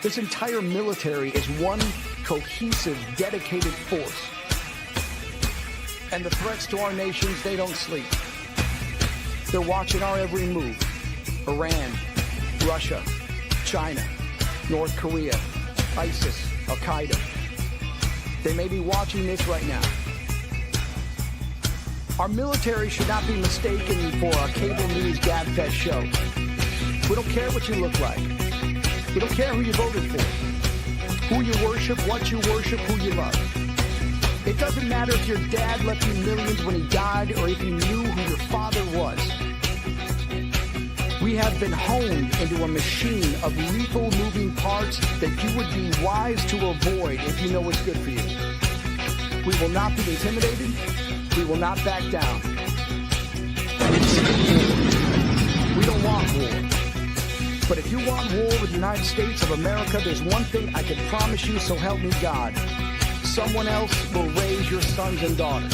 This entire military is one cohesive, dedicated force. And the threats to our nations, they don't sleep. They're watching our every move. Iran, Russia, China, North Korea, ISIS, Al-Qaeda. They may be watching this right now. Our military should not be mistaken for a cable news gabfest show. We don't care what you look like. We don't care who you voted for, who you worship, what you worship, who you love. It doesn't matter if your dad left you millions when he died or if you knew who your father was. We have been honed into a machine of lethal moving parts that you would be wise to avoid if you know what's good for you. We will not be intimidated. We will not back down. We don't want war. But if you want war with the United States of America, there's one thing I can promise you, so help me God. Someone else will raise your sons and daughters.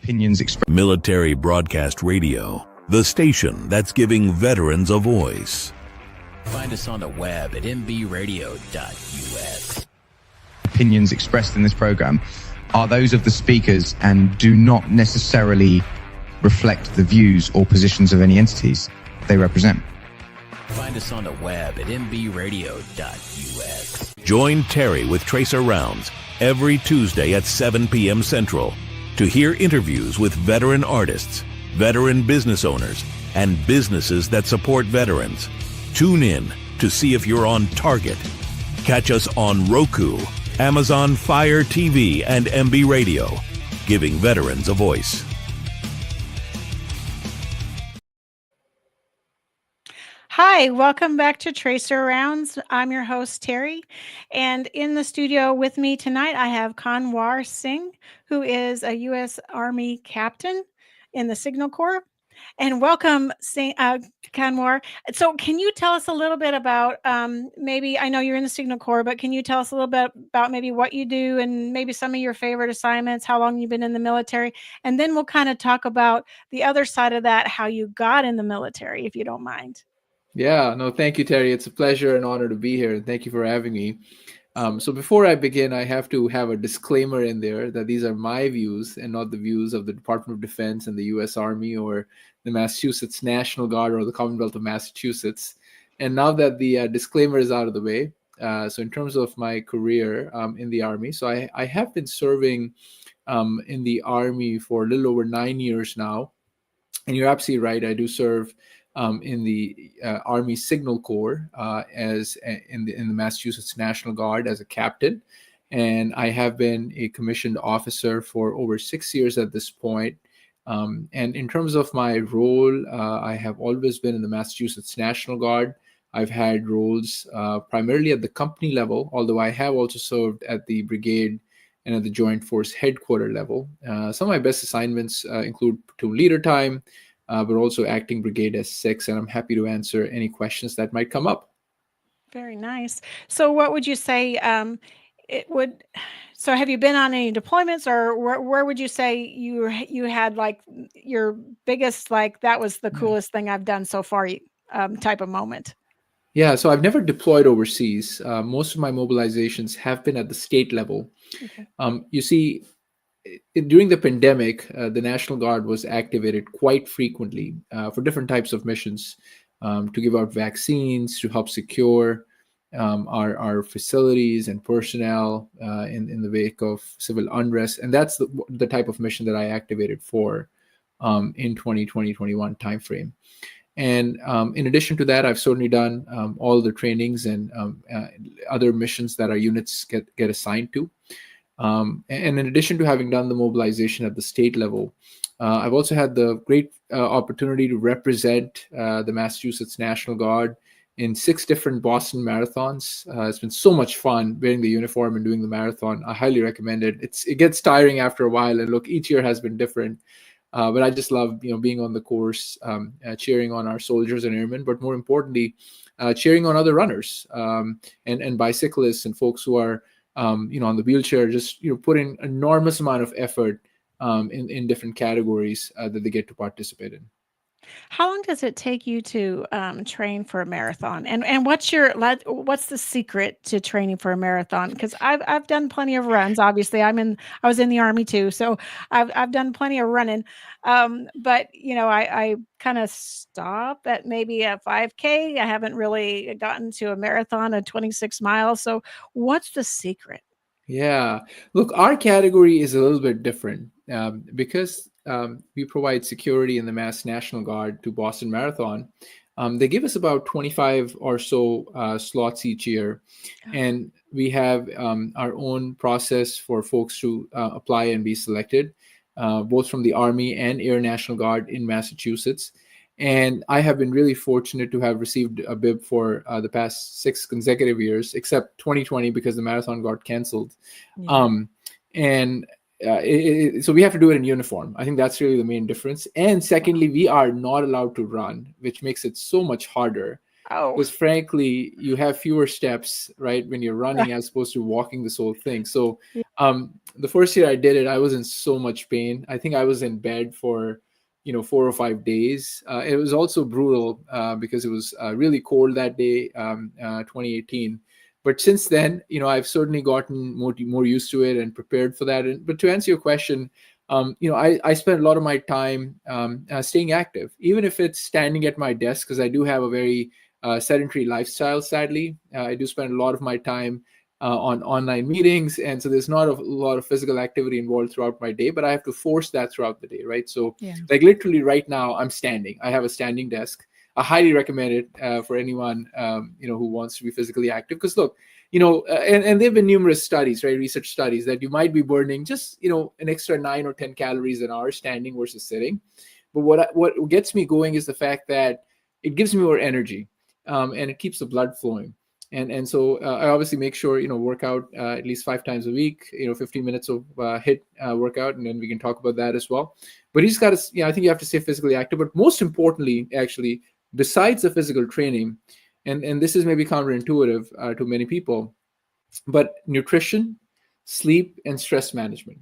Opinions expressed. Military Broadcast Radio, the station that's giving veterans a voice. Find us on the web at mbradio.us. Opinions expressed in this program are those of the speakers and do not necessarily reflect the views or positions of any entities they represent. Find us on the web at mbradio.us. Join Terry with Tracer Rounds every Tuesday at 7 p.m. Central to hear interviews with veteran artists, veteran business owners, and businesses that support veterans. Tune in to see if you're on target. Catch us on Roku, Amazon Fire TV, and MB Radio, giving veterans a voice. Hi, welcome back to Tracer Rounds. I'm your host, Terry, and in the studio with me tonight, I have Kanwar Singh, who is a U.S. Army captain in the Signal Corps. And welcome, Kanwar. So can you tell us a little bit about, maybe, I know you're in the Signal Corps, but can you tell us a little bit about maybe what you do and maybe some of your favorite assignments, how long you've been in the military, and then we'll kind of talk about the other side of that, how you got in the military, if you don't mind. Yeah, no, thank you, Terry. It's a pleasure and honor to be here. Thank you for having me. So before I begin, I have to have a disclaimer in there that these are my views and not the views of the Department of Defense and the U.S. Army or the Massachusetts National Guard or the Commonwealth of Massachusetts. And now that the disclaimer is out of the way, so in terms of my career in the Army, so I have been serving in the Army for a little over 9 years now. And you're absolutely right. I do serve in the Army Signal Corps in the Massachusetts National Guard as a captain. And I have been a commissioned officer for over 6 years at this point. And in terms of my role, I have always been in the Massachusetts National Guard. I've had roles primarily at the company level, although I have also served at the brigade and at the Joint Force Headquarters level. Some of my best assignments include platoon leader time, but also acting brigade S6, and I'm happy to answer any questions that might come up. Very nice. So what would you say so have you been on any deployments, or where would you say you had like your biggest, like that was the coolest thing I've done so far type of moment? Yeah, so I've never deployed overseas. Most of my mobilizations have been at the state level. Okay. You see, during the pandemic, the National Guard was activated quite frequently for different types of missions, to give out vaccines, to help secure our facilities and personnel in the wake of civil unrest. And that's the type of mission that I activated for in 2020-21 timeframe. And in addition to that, I've certainly done all the trainings and other missions that our units get assigned to. And in addition to having done the mobilization at the state level, I've also had the great opportunity to represent the Massachusetts National Guard in 6 different Boston marathons. It's been so much fun wearing the uniform and doing the marathon. I highly recommend it. It gets tiring after a while, and look, each year has been different. But I just love, being on the course, cheering on our soldiers and airmen, but more importantly, cheering on other runners and bicyclists and folks who are on the wheelchair, just put in enormous amount of effort in different categories that they get to participate in. How long does it take you to train for a marathon? And what's the secret to training for a marathon? Because I've done plenty of runs. Obviously, I was in the Army too, so I've done plenty of running. But I kind of stop at maybe a 5K. I haven't really gotten to a marathon of 26 miles. So what's the secret? Yeah. Look, our category is a little bit different because we provide security in the Mass National Guard to Boston Marathon. They give us about 25 or so slots each year. And we have our own process for folks to apply and be selected, both from the Army and Air National Guard in Massachusetts. And I have been really fortunate to have received a bib for the past 6 consecutive years, except 2020 because the marathon got canceled. Yeah. And so we have to do it in uniform. I think that's really the main difference. And secondly, we are not allowed to run, which makes it so much harder. Oh, Because frankly, you have fewer steps, right, when you're running as opposed to walking this whole thing. So yeah. the first year I did it, I was in so much pain. I think I was in bed for 4 or 5 days. It was also brutal because it was really cold that day, 2018. But since then, I've certainly gotten more used to it and prepared for that. But to answer your question, I spend a lot of my time staying active, even if it's standing at my desk, because I do have a very sedentary lifestyle, sadly. I do spend a lot of my time on online meetings. And so there's not a lot of physical activity involved throughout my day, but I have to force that throughout the day, right? So Yeah. like literally right now, I'm standing. I have a standing desk. I highly recommend it for anyone, who wants to be physically active. Because look, and there've been numerous studies, right? Research studies that you might be burning just, an extra 9 or 10 calories an hour standing versus sitting. But what gets me going is the fact that it gives me more energy, and it keeps the blood flowing. And so I obviously make sure, work out at least 5 times a week, 15 minutes of HIIT workout, and then we can talk about that as well. But you just got to, I think you have to stay physically active. But most importantly, actually, besides the physical training, and this is maybe counterintuitive to many people, but nutrition, sleep, and stress management.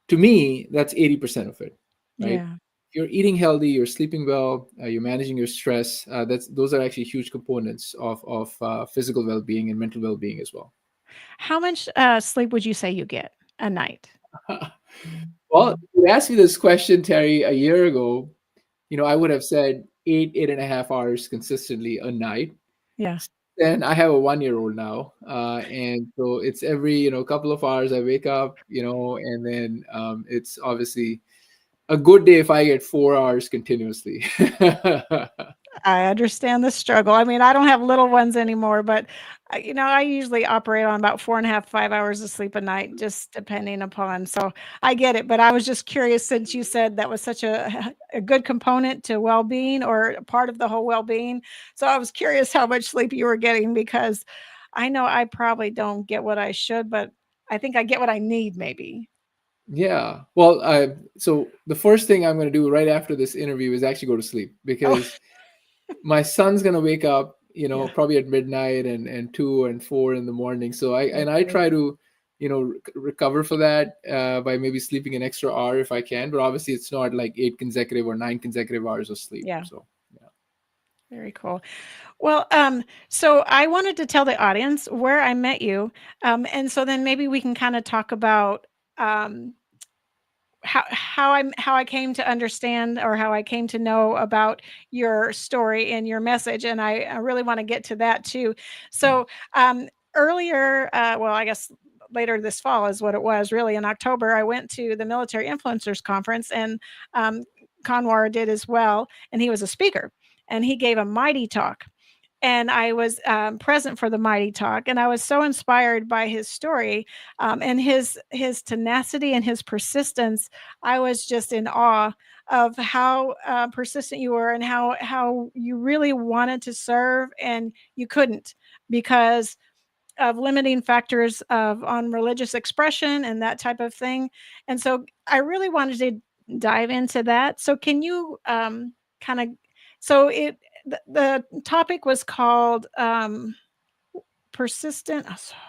To me, that's 80% of it, right? Yeah. You're eating healthy, you're sleeping well, you're managing your stress. Those are actually huge components of physical well-being and mental well-being as well. How much sleep would you say you get a night? Well, if you asked me this question, Terry, a year ago, I would have said 8.5 hours consistently a night. Yeah. And I have a 1-year-old now, and so it's every couple of hours I wake up, and then it's obviously a good day if I get 4 hours continuously. I understand the struggle. I mean, I don't have little ones anymore, but I usually operate on about 4.5, 5 hours of sleep a night, just depending upon. So I get it, but I was just curious since you said that was such a good component to well-being or a part of the whole well-being. So I was curious how much sleep you were getting because I know I probably don't get what I should, but I think I get what I need maybe. Yeah. Well, so the first thing I'm going to do right after this interview is actually go to sleep Oh, because my son's going to wake up, yeah. probably at midnight and 2 and 4 in the morning. So I Okay. try to, recover for that by maybe sleeping an extra hour if I can. But obviously, it's not like 8 consecutive or 9 consecutive hours of sleep. Yeah. So yeah. Very cool. Well, so I wanted to tell the audience where I met you, and so then maybe we can kind of talk about um, how I came to understand or how I came to know about your story and your message, and I really want to get to that too. So earlier, well, I guess later this fall is what it was. Really, in October, I went to the Military Influencers Conference, and um, Kanwar did as well, and he was a speaker, and he gave a mighty talk and I was present for the mighty talk, and I was so inspired by his story and his tenacity and his persistence. I was just in awe of how persistent you were and how you really wanted to serve and you couldn't because of limiting factors of on religious expression and that type of thing. And so I really wanted to dive into that. So can you kind of so it the topic was called persistent.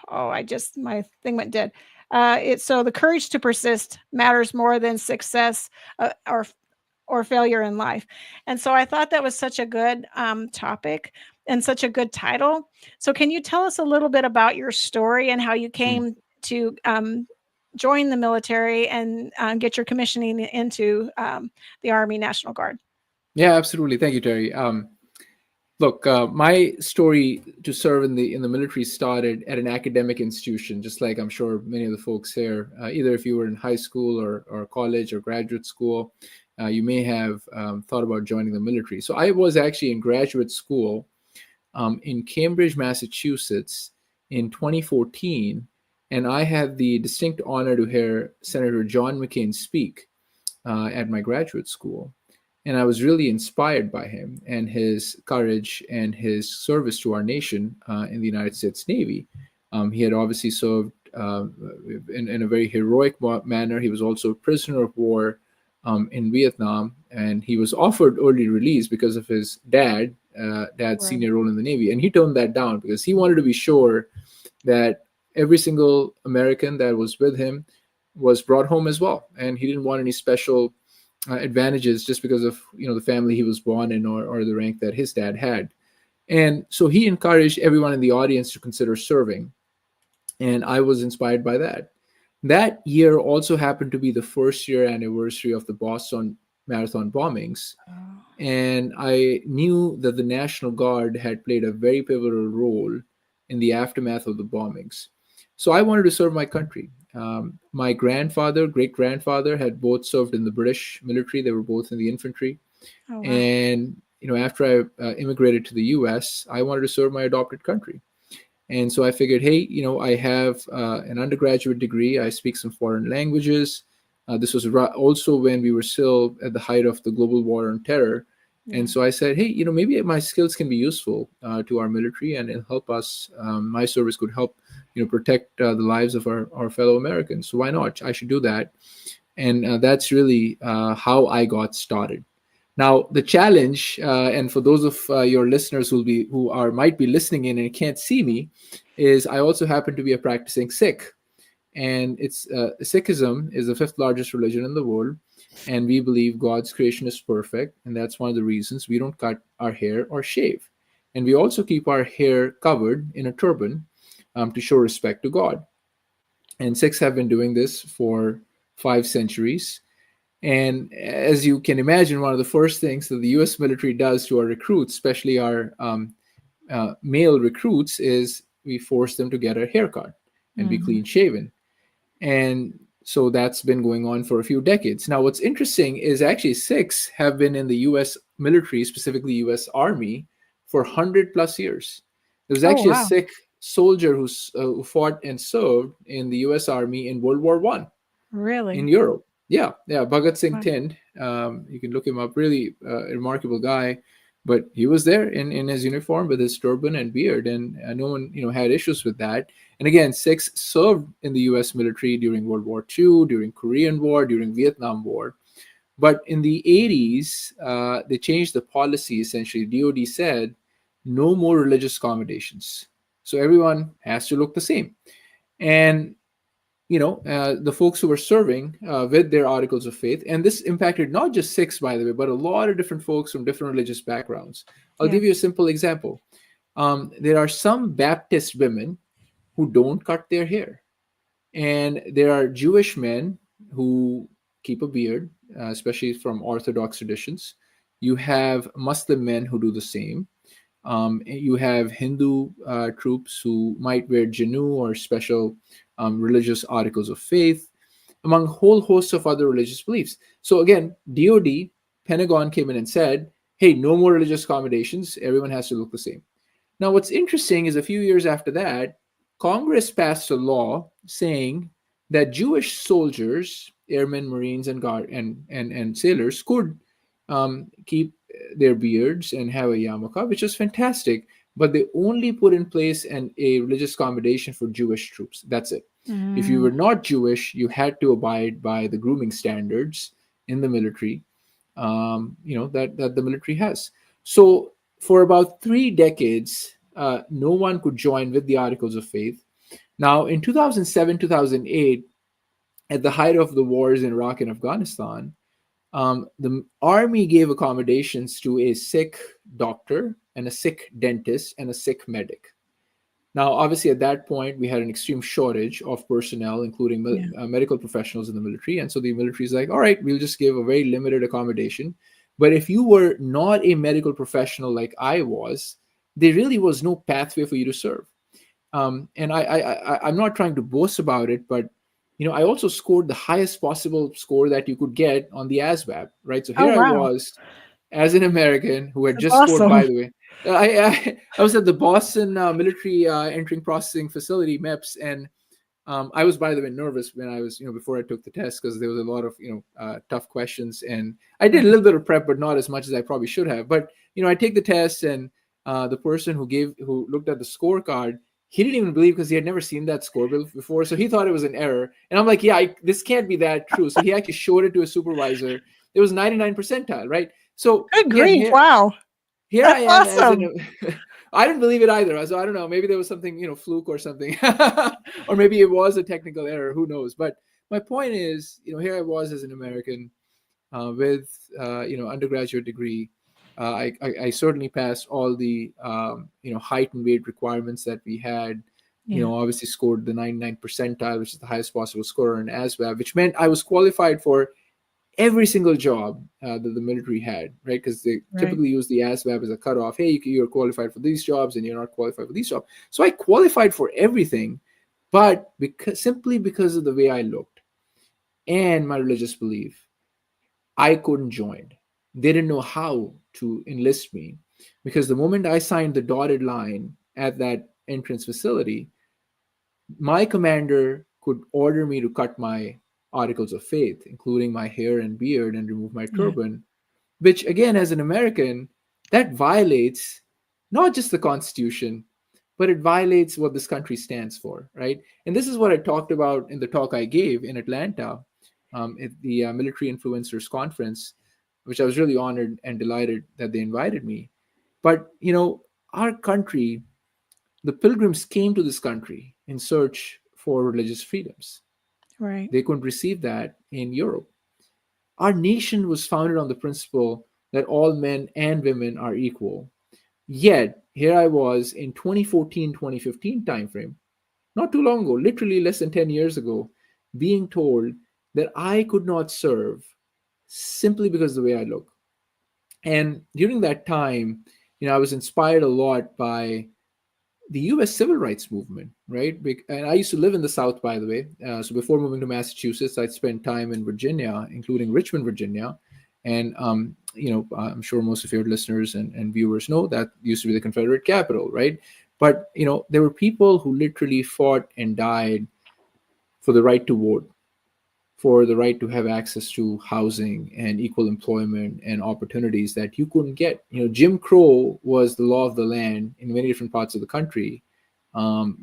Oh, I just my thing went dead. It's so the courage to persist matters more than success or or failure in life. And so I thought that was such a good topic and such a good title. So can you tell us a little bit about your story and how you came to join the military and get your commissioning into the Army National Guard? Yeah, absolutely. Thank you, Terry. Look, my story to serve in the military started at an academic institution, just like I'm sure many of the folks here. Either if you were in high school or college or graduate school, you may have thought about joining the military. So I was actually in graduate school in Cambridge, Massachusetts, in 2014, and I had the distinct honor to hear Senator John McCain speak at my graduate school. And I was really inspired by him and his courage and his service to our nation in the United States Navy. He had obviously served in a very heroic manner. He was also a prisoner of war in Vietnam, and he was offered early release because of his dad's Right. senior role in the Navy. And he turned that down because he wanted to be sure that every single American that was with him was brought home as well. And he didn't want any special advantages just because of the family he was born in or the rank that his dad had. And so he encouraged everyone in the audience to consider serving, and I was inspired by that. That year also happened to be the first year anniversary of the Boston Marathon bombings, and I knew that the National Guard had played a very pivotal role in the aftermath of the bombings. So I wanted to serve my country. My grandfather, great grandfather, had both served in the British military. They were both in the infantry. Oh, wow. And after I immigrated to the U.S., I wanted to serve my adopted country. And so I figured, hey, I have an undergraduate degree. I speak some foreign languages. This was also when we were still at the height of the global war on terror. Yeah. And so I said, hey, maybe my skills can be useful to our military and it'll help us. My service could help, protect the lives of our fellow Americans. So why not? I should do that. And that's really how I got started. Now, the challenge, and for those of your listeners who might be listening in and can't see me, is I also happen to be a practicing Sikh. And Sikhism is the fifth largest religion in the world, and we believe God's creation is perfect, and that's one of the reasons we don't cut our hair or shave. And we also keep our hair covered in a turban to show respect to God. And Sikhs have been doing this for 5 centuries. And as you can imagine, one of the first things that the U.S. military does to our recruits, especially our male recruits, is we force them to get a haircut and be clean shaven. And so that's been going on for a few decades. Now, what's interesting is actually Sikhs have been in the U.S. military, specifically U.S. Army, for 100 plus years. There was actually wow. a Sikh soldier who fought and served in the U.S. Army in World War I Really? in Europe. Yeah, Bhagat Singh Wow. Thind. You can look him up. Really a remarkable guy. But he was there in his uniform with his turban and beard, and no one had issues with that. And again, Sikhs served in the U.S. military during World War II, during Korean War, during Vietnam War. But in the 80s, they changed the policy. Essentially, DoD said no more religious accommodations. So everyone has to look the same. And the folks who were serving with their articles of faith. And this impacted not just Sikhs, by the way, but a lot of different folks from different religious backgrounds. I'll give you a simple example. There are some Baptist women who don't cut their hair. And there are Jewish men who keep a beard, especially from Orthodox traditions. You have Muslim men who do the same. You have Hindu troops who might wear janu or special religious articles of faith, among a whole host of other religious beliefs. So again, DoD, Pentagon came in and said, hey, no more religious accommodations. Everyone has to look the same. Now, what's interesting is a few years after that, Congress passed a law saying that Jewish soldiers, airmen, Marines, and sailors could keep their beards and have a yarmulke, which is fantastic. But they only put in place a religious accommodation for Jewish troops. That's it. If you were not Jewish, you had to abide by the grooming standards in the military, that the military has. So for about 3 decades, no one could join with the Articles of Faith. Now, in 2007, 2008, at the height of the wars in Iraq and Afghanistan, the Army gave accommodations to a sick doctor and a sick dentist and a sick medic. Now, obviously, at that point, we had an extreme shortage of personnel, including medical professionals in the military. And so the military is like, all right, we'll just give a very limited accommodation. But if you were not a medical professional like I was, there really was no pathway for you to serve. And I'm not trying to boast about it, but I also scored the highest possible score that you could get on the ASVAB, right? So here I was as an American who had just scored, by the way. I was at the Boston Military Entering Processing Facility, MEPS, and I was, by the way, nervous when I was, before I took the test, because there was a lot of, tough questions, and I did a little bit of prep, but not as much as I probably should have. But I take the test, and the person who looked at the scorecard, he didn't even believe, because he had never seen that score before, so he thought it was an error. And I'm like, this can't be that true. So he actually showed it to a supervisor. It was 99 percentile, right? So good grief, wow. Here That's I am. awesome. I didn't believe it either. So I don't know. Maybe there was something, fluke or something, or maybe it was a technical error. Who knows? But my point is, here I was as an American with, undergraduate degree. I certainly passed all the, height and weight requirements that we had. Obviously scored the 99 percentile, which is the highest possible score in ASVAB, which meant I was qualified for every single job that the military had, right? Because they typically use the ASVAB as a cutoff. Hey, you're qualified for these jobs and you're not qualified for these jobs. So I qualified for everything, but simply because of the way I looked and my religious belief, I couldn't join. They didn't know how to enlist me, because the moment I signed the dotted line at that entrance facility, my commander could order me to cut my articles of faith, including my hair and beard, and remove my turban, which, again, as an American, that violates not just the Constitution, but it violates what this country stands for, right? And this is what I talked about in the talk I gave in Atlanta at the Military Influencers Conference, which I was really honored and delighted that they invited me. But, our country, the pilgrims came to this country in search for religious freedoms. Right. They couldn't receive that in Europe. Our nation was founded on the principle that all men and women are equal. Yet, here I was in 2014, 2015 timeframe, not too long ago, literally less than 10 years ago, being told that I could not serve simply because of the way I look. And during that time, I was inspired a lot by the U.S. civil rights movement, right? And I used to live in the South, by the way. So before moving to Massachusetts, I'd spent time in Virginia, including Richmond, Virginia. And, I'm sure most of your listeners and viewers know that used to be the Confederate capital, right? But, there were people who literally fought and died for the right to vote, for the right to have access to housing and equal employment and opportunities that you couldn't get. Jim Crow was the law of the land in many different parts of the country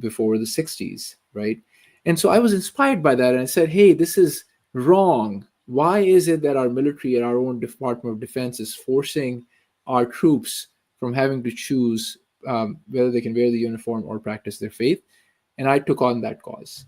before the 60s, right? And so I was inspired by that, and I said, hey, this is wrong. Why is it that our military and our own Department of Defense is forcing our troops from having to choose whether they can wear the uniform or practice their faith? And I took on that cause.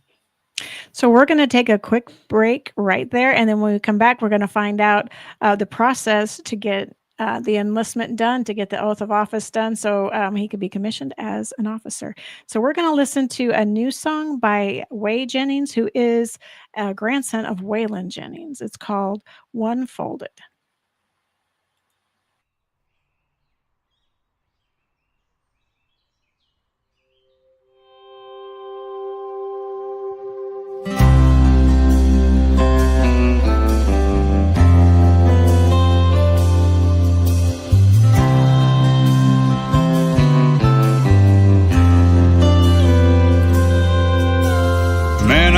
So we're going to take a quick break right there. And then when we come back, we're going to find out the process to get the enlistment done, to get the oath of office done, so he could be commissioned as an officer. So we're going to listen to a new song by Way Jennings, who is a grandson of Waylon Jennings. It's called One Folded.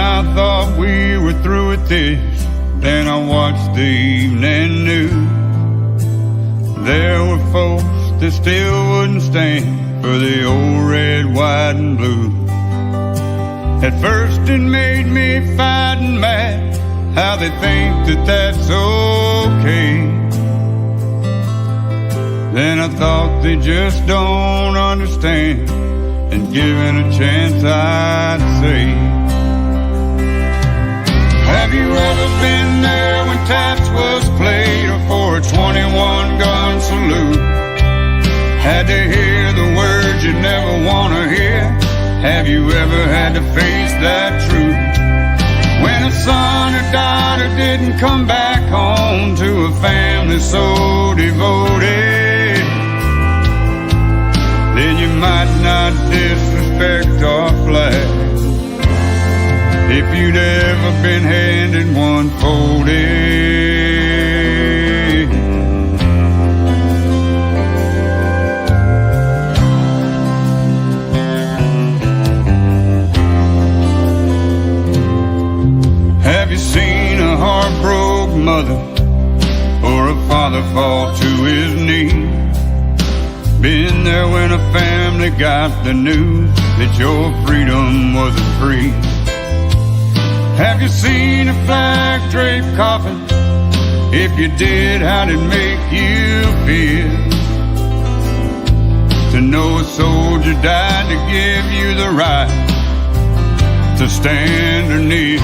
I thought we were through with this. Then I watched the evening news. There were folks that still wouldn't stand for the old red, white, and blue. At first it made me fight and mad how they think that that's okay. Then I thought they just don't understand, and given a chance I'd say, have Have you ever been there when taps was played or for a 21 gun salute? Had to hear the words you never want to hear? Have you ever had to face that truth? When a son or daughter didn't come back home to a family so devoted, then you might not disrespect our flag. If you'd ever been handed one folded. Have you seen a heartbroken mother or a father fall to his knees? Been there when a family got the news that your freedom wasn't free? Have you seen a flag draped coffin? If you did, how did it make you feel to know a soldier died to give you the right to stand or kneel?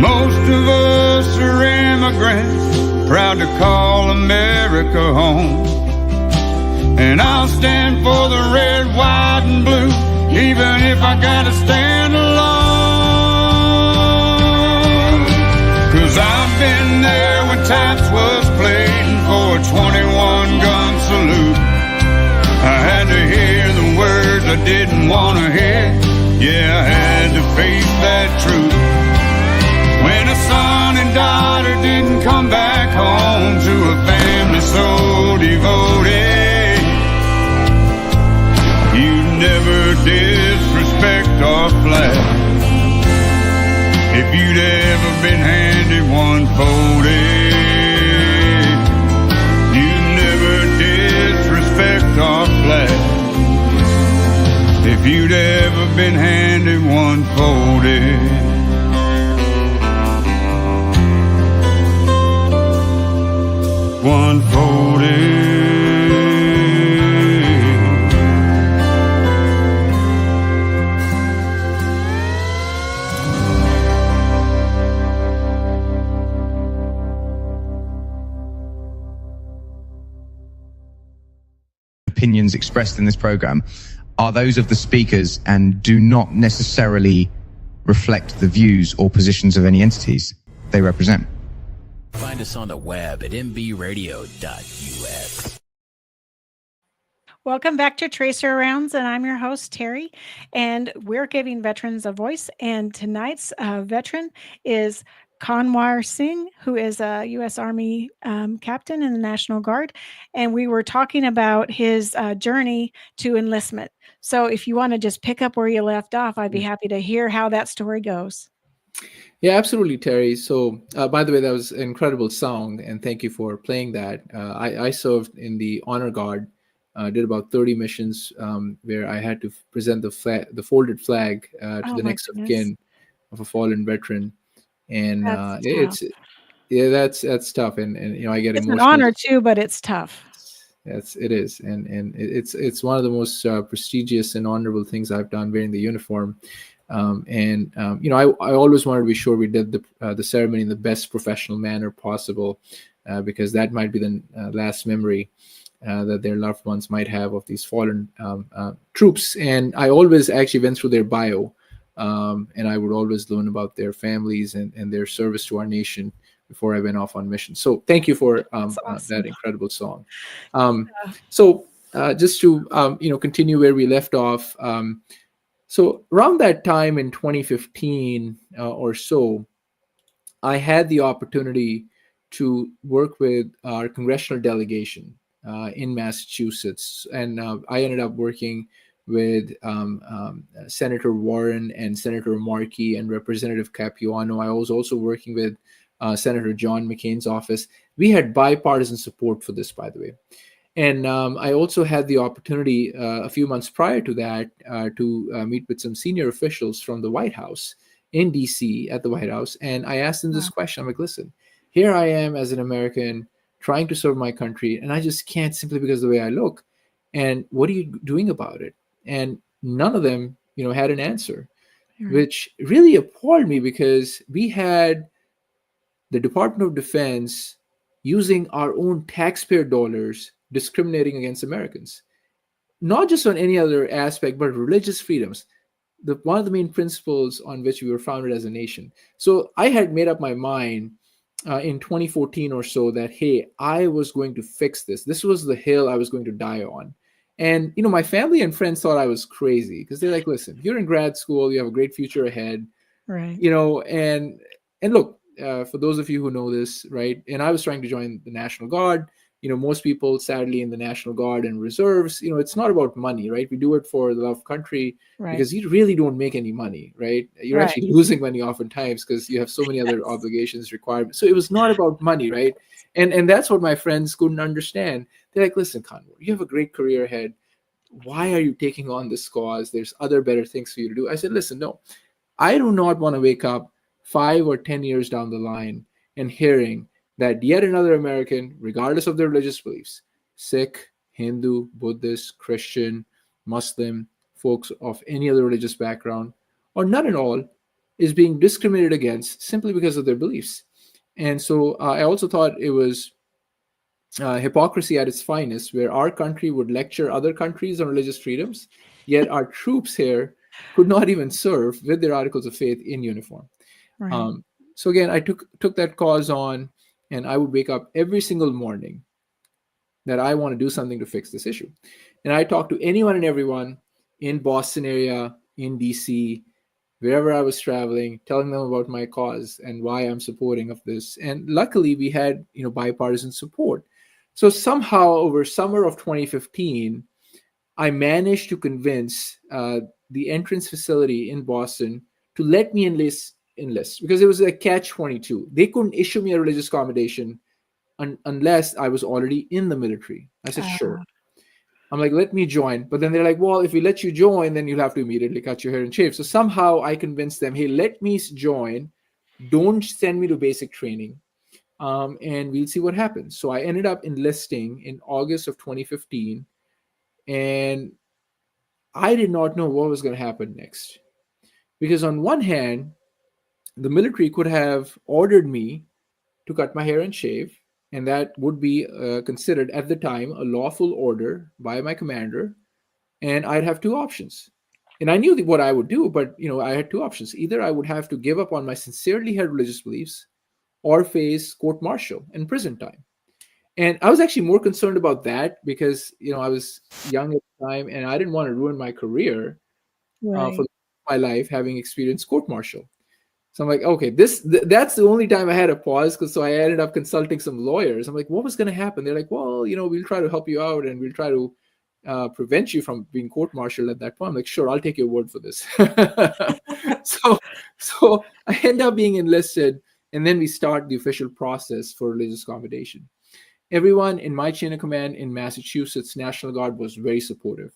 Most of us are immigrants, proud to call America home. And I'll stand for the red, white, and blue, even if I gotta stand alone. 'Cause I've been there when taps was played for a 21 gun salute. I had to hear the words I didn't want to hear. Yeah, I had to face that truth. When a son and daughter didn't come back home to a family so devoted, you never disrespect our flag. If you'd ever been handed one folded, you never disrespect our flag. If you'd ever been handed one folded. One folded. Opinions expressed in this program are those of the speakers and do not necessarily reflect the views or positions of any entities they represent. Find us on the web at mbradio.us. Welcome back to Tracer Rounds, and I'm your host, Terry, and we're giving veterans a voice. And tonight's veteran is Kanwar Singh, who is a U.S. Army captain in the National Guard, and we were talking about his journey to enlistment. So if you want to just pick up where you left off, I'd be happy to hear how that story goes. Yeah, absolutely, Terry. So, by the way, that was an incredible song, and thank you for playing that. I served in the Honor Guard, did about 30 missions where I had to present the folded flag to the next of kin of a fallen veteran, and that's tough, and I get emotional. It's an honor too, but it's tough. Yes, it is, and it's one of the most prestigious and honorable things I've done wearing the uniform. I always wanted to be sure we did the ceremony in the best professional manner possible, because that might be the last memory that their loved ones might have of these fallen troops. And I always actually went through their bio, and I would always learn about their families and their service to our nation before I went off on mission. So thank you for that incredible song. So just to continue where we left off. So around that time in 2015 or so, I had the opportunity to work with our congressional delegation in Massachusetts. And I ended up working with Senator Warren and Senator Markey and Representative Capuano. I was also working with Senator John McCain's office. We had bipartisan support for this, by the way. And I also had the opportunity a few months prior to that to meet with some senior officials from the White House in DC at the White House. And I asked them this question. I'm like, listen, here I am as an American trying to serve my country, and I just can't simply because of the way I look. And what are you doing about it? And none of them, had an answer. Right. which really appalled me because we had the Department of Defense using our own taxpayer dollars discriminating against Americans, not just on any other aspect, but religious freedoms. One of the main principles on which we were founded as a nation. So I had made up my mind in 2014 or so that, hey, I was going to fix this. This was the hill I was going to die on. And, my family and friends thought I was crazy because they're like, listen, you're in grad school, you have a great future ahead, Right. And look, for those of you who know this, right, and I was trying to join the National Guard. Most people sadly in the National Guard and reserves, it's not about money, right? We do it for the love of country Right. because you really don't make any money, right? You're Right. actually losing money oftentimes because you have so many other obligations required. So it was not about money, right? And that's what my friends couldn't understand. They're like, listen, Kanwar, you have a great career ahead. Why are you taking on this cause? There's other better things for you to do. I said, listen, no, I do not want to wake up 5 or 10 years down the line and hearing that yet another American, regardless of their religious beliefs, Sikh, Hindu, Buddhist, Christian, Muslim, folks of any other religious background, or none at all, is being discriminated against simply because of their beliefs. And so I also thought it was hypocrisy at its finest, where our country would lecture other countries on religious freedoms, yet our troops here could not even serve with their articles of faith in uniform. Right. So again, I took that cause on, and I would wake up every single morning that I want to do something to fix this issue. And I talked to anyone and everyone in Boston area, in DC, wherever I was traveling, telling them about my cause and why I'm supporting of this. And luckily, we had bipartisan support. So somehow, over summer of 2015, I managed to convince the entrance facility in Boston to let me enlist because it was a catch-22. They couldn't issue me a religious accommodation unless I was already in the military. I said, sure. I'm like, let me join. But then they're like, well, if we let you join, then you'll have to immediately cut your hair and shave. So somehow I convinced them, hey, let me join. Don't send me to basic training. And we'll see what happens. So I ended up enlisting in August of 2015. And I did not know what was going to happen next. Because on one hand, the military could have ordered me to cut my hair and shave, and that would be considered at the time a lawful order by my commander, and I'd have two options. And I knew what I would do, but I had two options. Either I would have to give up on my sincerely held religious beliefs or face court-martial and prison time. And I was actually more concerned about that because I was young at the time and I didn't want to ruin my career for my life having experienced court-martial. So I'm like, okay, that's the only time I had a pause, because so I ended up consulting some lawyers. I'm like, what was going to happen? They're like, well, we'll try to help you out and we'll try to prevent you from being court-martialed at that point. I'm like, sure, I'll take your word for this. so I end up being enlisted, and then we start the official process for religious accommodation. Everyone in my chain of command in Massachusetts National Guard was very supportive.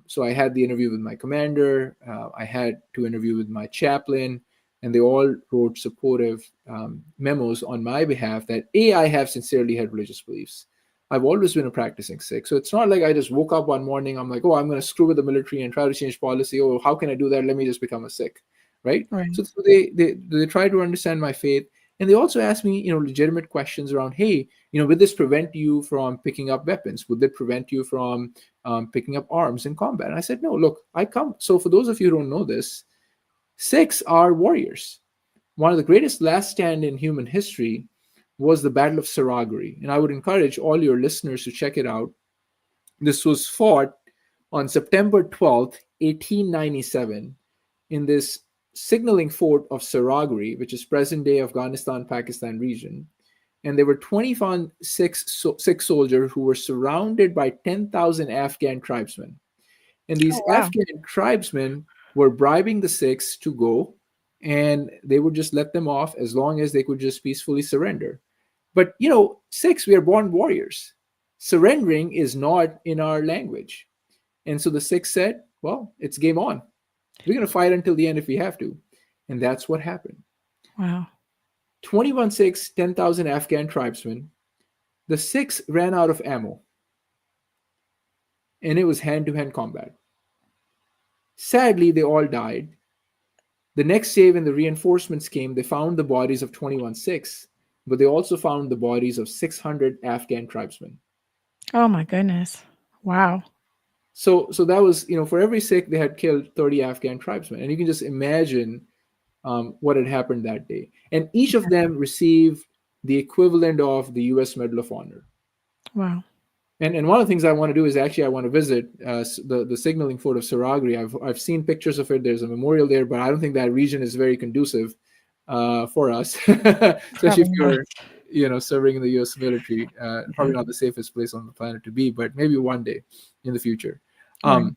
So I had the interview with my commander. I had to interview with my chaplain, and they all wrote supportive memos on my behalf that I have sincerely had religious beliefs. I've always been a practicing Sikh. So it's not like I just woke up one morning, I'm like, oh, I'm going to screw with the military and try to change policy. Oh, how can I do that? Let me just become a Sikh, right? So they try to understand my faith. And they also ask me, legitimate questions around, hey, would this prevent you from picking up weapons? Would it prevent you from picking up arms in combat? And I said, no, look, So for those of you who don't know this, Sikhs are warriors. One of the greatest last stand in human history was the Battle of Saraguri. And I would encourage all your listeners to check it out. This was fought on September 12th, 1897, in this signaling fort of Saraguri, which is present-day Afghanistan, Pakistan region. And there were 25 Sikh soldiers who were surrounded by 10,000 Afghan tribesmen. And these Afghan tribesmen were bribing the Sikhs to go, and they would just let them off as long as they could just peacefully surrender. But, Sikhs, we are born warriors. Surrendering is not in our language. And so the Sikhs said, well, it's game on. We're going to fight until the end if we have to. And that's what happened. Wow. 21 Sikhs, 10,000 Afghan tribesmen. The Sikhs ran out of ammo. And it was hand-to-hand combat. Sadly, they all died. The next day, when the reinforcements came, they found the bodies of 21 Sikhs, but they also found the bodies of 600 Afghan tribesmen. Oh my goodness. Wow. So that was, for every Sikh, they had killed 30 Afghan tribesmen. And you can just imagine what had happened that day. And each of them received the equivalent of the U.S. Medal of Honor. Wow. And one of the things I want to do is actually I want to visit the signaling fort of Saragri. I've seen pictures of it. There's a memorial there, but I don't think that region is very conducive for us, especially if you're serving in the U.S. military. Probably not the safest place on the planet to be, but maybe one day in the future. Right.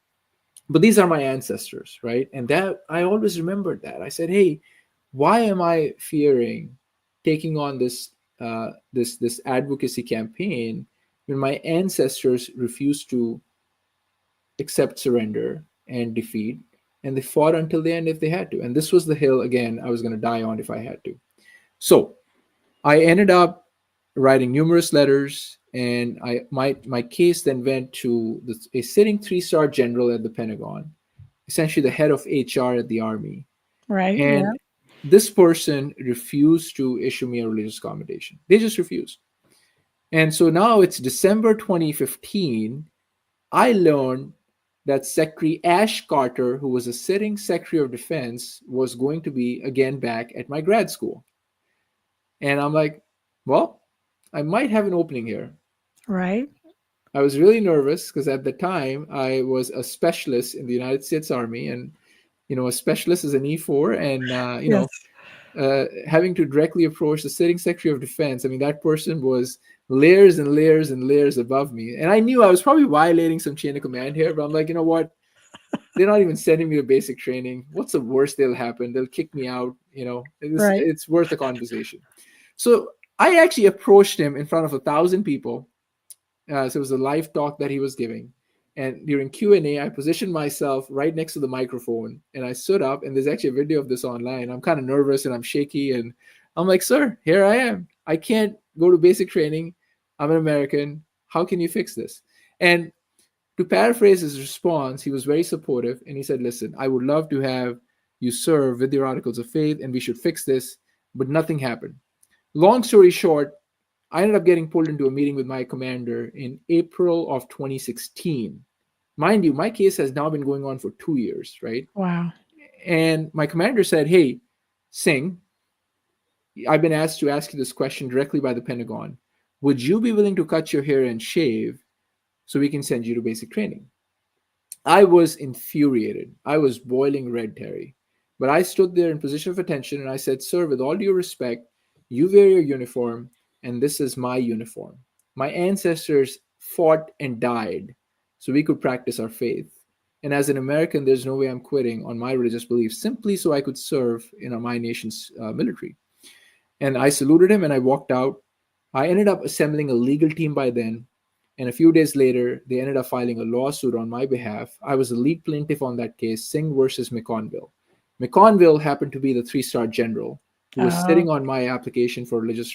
But these are my ancestors, right? And that I always remembered that. I said, hey, why am I fearing taking on this advocacy campaign when my ancestors refused to accept surrender and defeat, and they fought until the end if they had to? And this was the hill, again, I was going to die on if I had to. So I ended up writing numerous letters, and my case then went to a sitting 3-star general at the Pentagon, essentially the head of HR at the Army. Right. And this person refused to issue me a religious commendation. They just refused. And so now it's December 2015. I learned that Secretary Ash Carter, who was a sitting Secretary of Defense, was going to be again back at my grad school. And I'm like, well, I might have an opening here. Right. I was really nervous because at the time I was a specialist in the United States Army, and a specialist is an E4, and having to directly approach the sitting Secretary of Defense. I mean, that person was layers and layers and layers above me, and I knew I was probably violating some chain of command here. But I'm like, you know what? They're not even sending me to basic training. What's the worst that'll happen? They'll kick me out. It's worth a conversation. So I actually approached him in front of 1,000 people. So it was a live talk that he was giving. And during Q&A, I positioned myself right next to the microphone, and I stood up, and there's actually a video of this online. I'm kind of nervous and I'm shaky, and I'm like, sir, here I am. I can't go to basic training. I'm an American. How can you fix this? And to paraphrase his response, he was very supportive, and he said, listen, I would love to have you serve with your articles of faith, and we should fix this, but nothing happened. Long story short, I ended up getting pulled into a meeting with my commander in April of 2016. Mind you, my case has now been going on for 2 years, right? Wow. And my commander said, hey, Singh, I've been asked to ask you this question directly by the Pentagon. Would you be willing to cut your hair and shave so we can send you to basic training? I was infuriated. I was boiling red, Terry. But I stood there in position of attention, and I said, sir, with all due respect, you wear your uniform, and this is my uniform. My ancestors fought and died so we could practice our faith. And as an American, there's no way I'm quitting on my religious beliefs simply so I could serve in my nation's military. And I saluted him and I walked out. I ended up assembling a legal team by then. And a few days later, they ended up filing a lawsuit on my behalf. I was the lead plaintiff on that case, Singh versus McConville. McConville happened to be the 3-star general who was sitting on my application for religious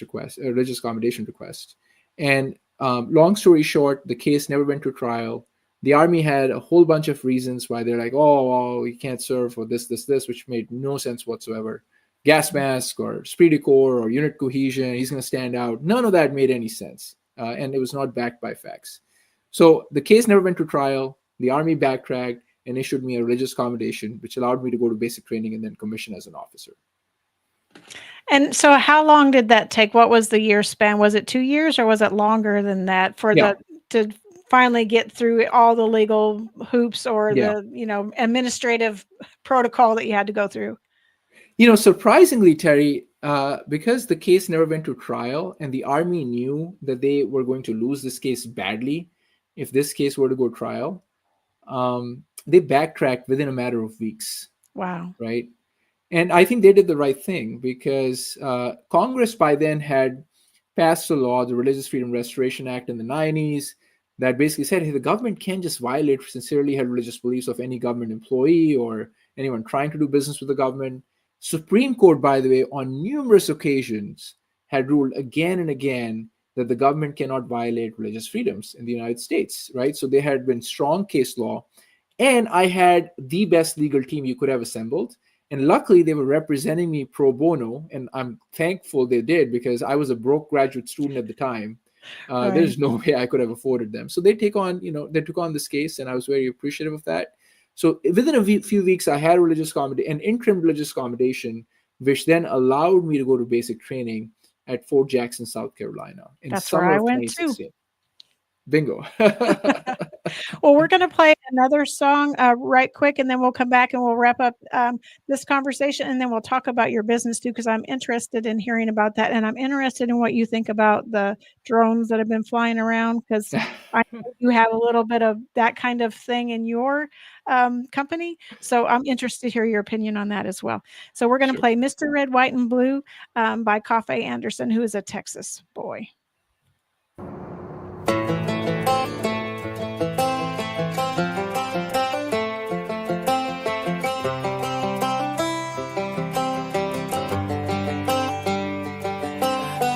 accommodation request. And long story short, the case never went to trial. The Army had a whole bunch of reasons why they're like, oh, you can't serve for this, which made no sense whatsoever. Gas mask or esprit de corps or unit cohesion, he's going to stand out. None of that made any sense. And it was not backed by facts. So the case never went to trial. The Army backtracked and issued me a religious accommodation, which allowed me to go to basic training and then commission as an officer. And so how long did that take? What was the year span? Was it 2 years or was it longer than that to finally get through all the legal hoops or the administrative protocol that you had to go through? Surprisingly, Terry, because the case never went to trial and the Army knew that they were going to lose this case badly if this case were to go trial, they backtracked within a matter of weeks. Wow. Right. And I think they did the right thing because Congress by then had passed a law, the Religious Freedom Restoration Act in the 90s, that basically said, hey, the government can't just violate sincerely held religious beliefs of any government employee or anyone trying to do business with the government. Supreme Court, by the way, on numerous occasions had ruled again and again that the government cannot violate religious freedoms in the United States, right? So there had been strong case law. And I had the best legal team you could have assembled. And luckily, they were representing me pro bono, and I'm thankful they did, because I was a broke graduate student at the time. Right. There's no way I could have afforded them. So they took on this case, and I was very appreciative of that. So within a few weeks, I had an interim religious accommodation, which then allowed me to go to basic training at Fort Jackson, South Carolina, in That's summer where I of went 2016. Bingo. Well, we're going to play another song right quick, and then we'll come back and we'll wrap up this conversation, and then we'll talk about your business too, because I'm interested in hearing about that, and I'm interested in what you think about the drones that have been flying around, because I know you have a little bit of that kind of thing in your company, so I'm interested to hear your opinion on that as well. So we're going to play Mr. Red, White, and Blue by Coffey Anderson, who is a Texas boy.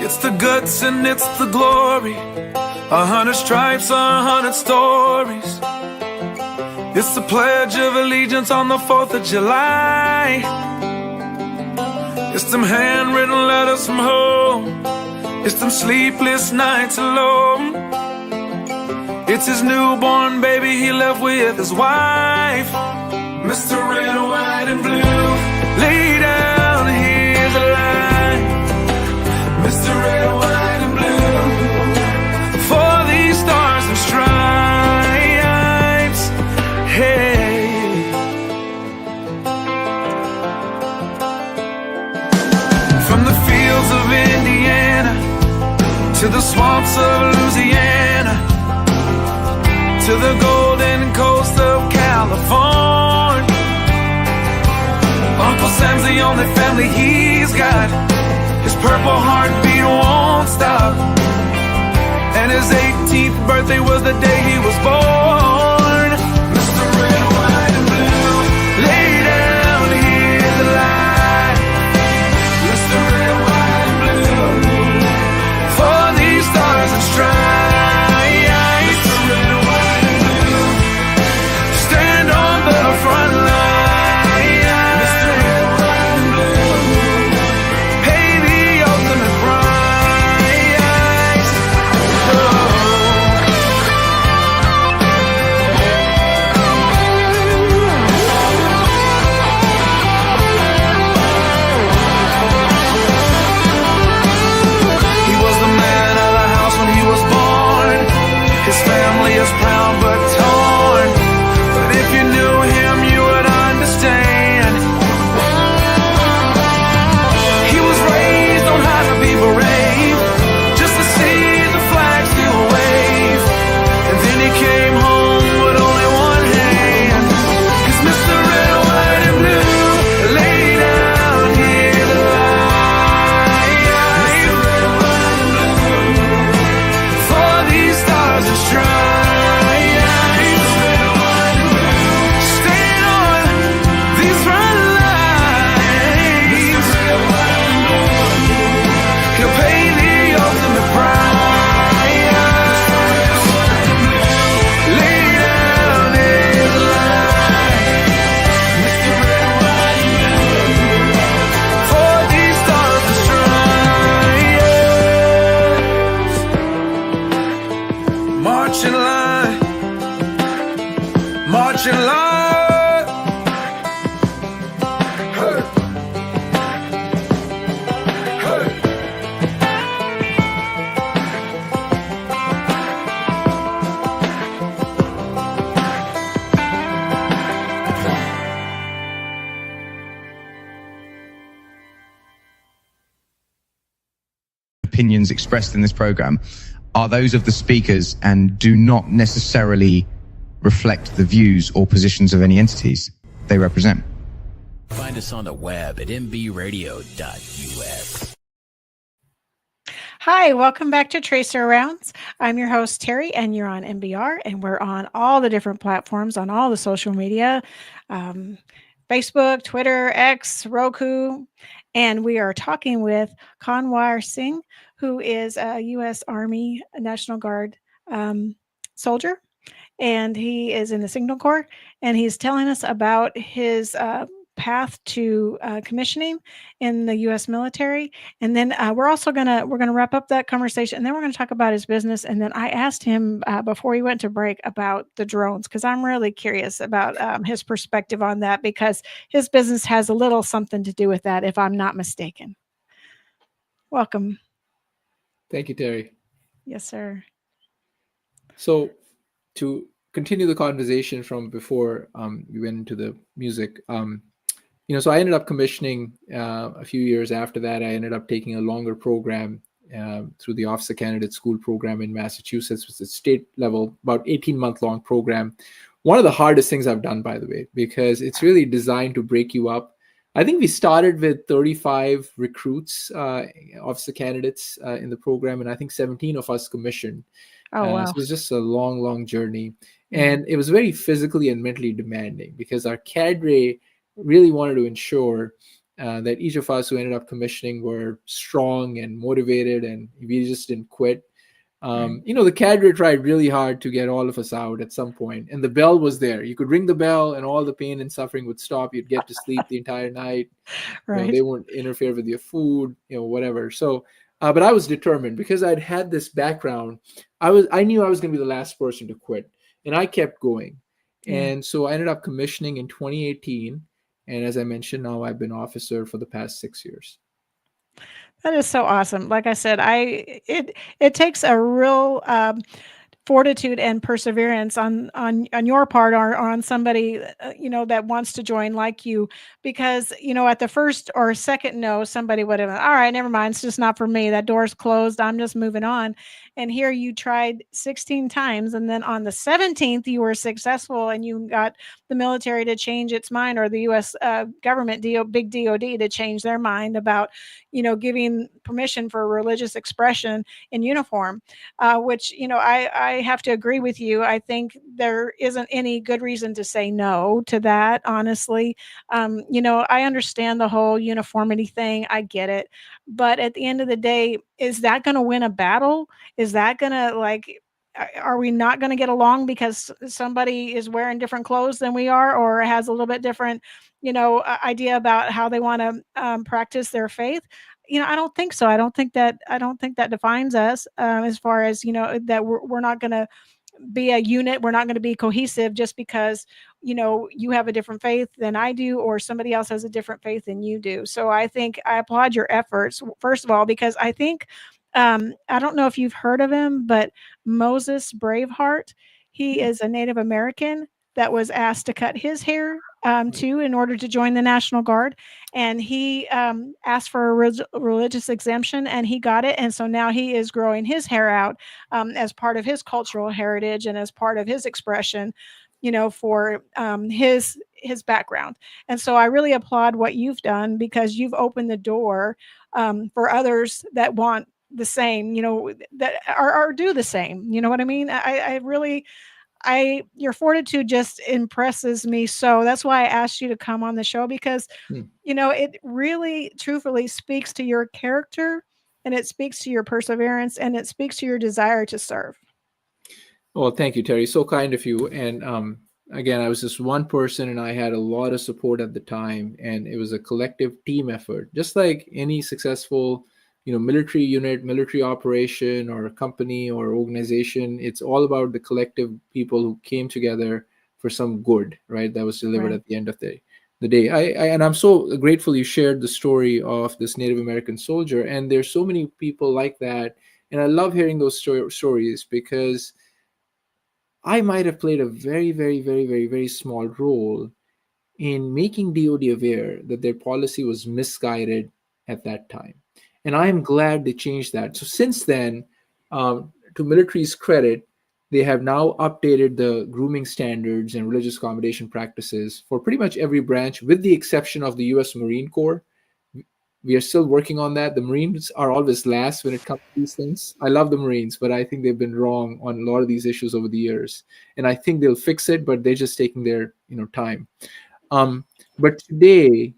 It's the guts and it's the glory, 100 stripes, 100 stories. It's the Pledge of Allegiance on the 4th of July. It's them handwritten letters from home. It's them sleepless nights alone. It's his newborn baby he left with his wife. Mr. Red, White, and Blue, lay down, here's a line. Mr. Red, White, and Blue, for these stars and stripes. Hey. From the fields of Indiana to the swamps of Louisiana, to the golden coast of California, Uncle Sam's the only family he's got. His purple heartbeat won't stop, and his 18th birthday was the day he was born. Mr. Red, White, and Blue, lay down, here's the line. Mr. Red, White, and Blue, for these stars and stripes. Mr. Red, White, and Blue, stand on the front line. Family is proud but torn, but if you knew him you would understand. He was raised on how to be brave, just to see the flag still wave, and then he came home with only one hand. 'Cause Mr. Red, White, and Blue, lay down here the line. Mr. Red, White, and Blue, for these stars and stripes. Opinions expressed in this program are those of the speakers and do not necessarily reflect the views or positions of any entities they represent. Find us on the web at mbradio.us. Hi, welcome back to Tracer Rounds. I'm your host, Terry, and you're on MBR, and we're on all the different platforms, on all the social media, Facebook, Twitter, X, Roku, and we are talking with Kanwar Singh, who is a U.S. Army National Guard and he is in the Signal Corps, and he's telling us about his path to commissioning in the U.S. military. And then we're gonna wrap up that conversation, and then we're gonna talk about his business. And then I asked him before he went to break about the drones, because I'm really curious about his perspective on that, because his business has a little something to do with that, if I'm not mistaken. Welcome. Thank you, Terry. Yes, sir. So, to continue the conversation from before we went into the music, so I ended up commissioning a few years after that. I ended up taking a longer program through the Officer Candidate School program in Massachusetts. It was a state level, about 18-month long program. One of the hardest things I've done, by the way, because it's really designed to break you up. I think we started with 35 recruits, officer candidates in the program, and I think 17 of us commissioned. Oh, wow. So it was just a long, long journey. Yeah. And it was very physically and mentally demanding, because our cadre really wanted to ensure that each of us who ended up commissioning were strong and motivated, and we just didn't quit. The cadre tried really hard to get all of us out at some point, and the bell was there. You could ring the bell and all the pain and suffering would stop. You'd get to sleep the entire night. Right. They won't interfere with your food, whatever. So, but I was determined, because I'd had this background. I knew I was going to be the last person to quit, and I kept going. Yeah. And so I ended up commissioning in 2018. And as I mentioned, now I've been officer for the past 6 years. That is so awesome. Like I said, it takes a real fortitude and perseverance on your part, or on somebody that wants to join like you, because at the first or second no, somebody would have, all right, never mind, it's just not for me, that door's closed, I'm just moving on. And here you tried 16 times, and then on the 17th you were successful, and you got the military to change its mind, or the U.S. Government, big DOD, to change their mind about giving permission for religious expression in uniform, which I have to agree with you. I think there isn't any good reason to say no to that, honestly. I understand the whole uniformity thing. I get it. But at the end of the day, is that going to win a battle? Is that going to, are we not going to get along because somebody is wearing different clothes than we are, or has a little bit different, idea about how they want to practice their faith? I don't think so. I don't think that defines us, as far as, that we're not going to be a unit. We're not going to be cohesive just because, you have a different faith than I do, or somebody else has a different faith than you do. So I think I applaud your efforts, first of all, because I think, I don't know if you've heard of him, but Moses Braveheart, he is a Native American that was asked to cut his hair too, in order to join the National Guard. And he asked for a religious exemption, and he got it. And so now he is growing his hair out as part of his cultural heritage, and as part of his expression, for his background. And so I really applaud what you've done, because you've opened the door for others that want the same, that are do the same. You know what I mean? I really, your fortitude just impresses me. So that's why I asked you to come on the show, because it really truthfully speaks to your character, and it speaks to your perseverance, and it speaks to your desire to serve. Well, thank you, Terry. So kind of you. And again, I was just one person, and I had a lot of support at the time, and it was a collective team effort, just like any successful military unit, military operation, or a company or organization. It's all about the collective people who came together for some good, right? That was delivered Right. at the end of the day. And I'm so grateful you shared the story of this Native American soldier. And there's so many people like that. And I love hearing those stories, because I might have played a very, very, very, very, very small role in making DoD aware that their policy was misguided at that time. And I am glad they changed that. So since then, to military's credit, they have now updated the grooming standards and religious accommodation practices for pretty much every branch, with the exception of the U.S. Marine Corps. We are still working on that. The Marines are always last when it comes to these things. I love the Marines, but I think they've been wrong on a lot of these issues over the years. And I think they'll fix it, but they're just taking their time. But today,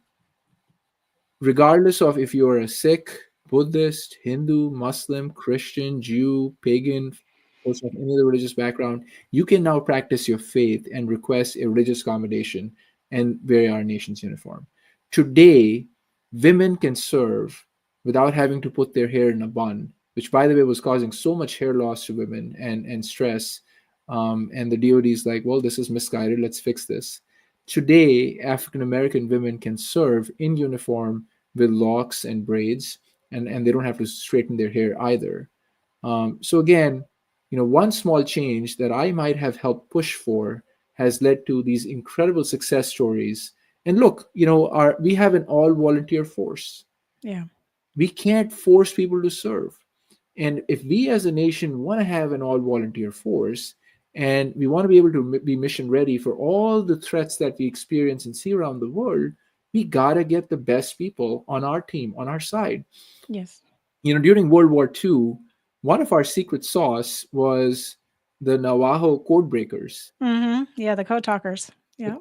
regardless of if you're a Sikh, Buddhist, Hindu, Muslim, Christian, Jew, pagan, person of any other religious background, you can now practice your faith and request a religious accommodation and wear our nation's uniform. Today, women can serve without having to put their hair in a bun, which, by the way, was causing so much hair loss to women and stress. And the DoD is like, well, this is misguided. Let's fix this. Today, African American women can serve in uniform with locks and braids, and they don't have to straighten their hair either. So again, one small change that I might have helped push for has led to these incredible success stories. And look, we have an all volunteer force. Yeah. We can't force people to serve. And if we as a nation want to have an all volunteer force, and we want to be able to be mission ready for all the threats that we experience and see around the world, we got to get the best people on our team, on our side. Yes. During World War II, one of our secret sauce was the Navajo code breakers. Yeah, the code talkers. Yeah.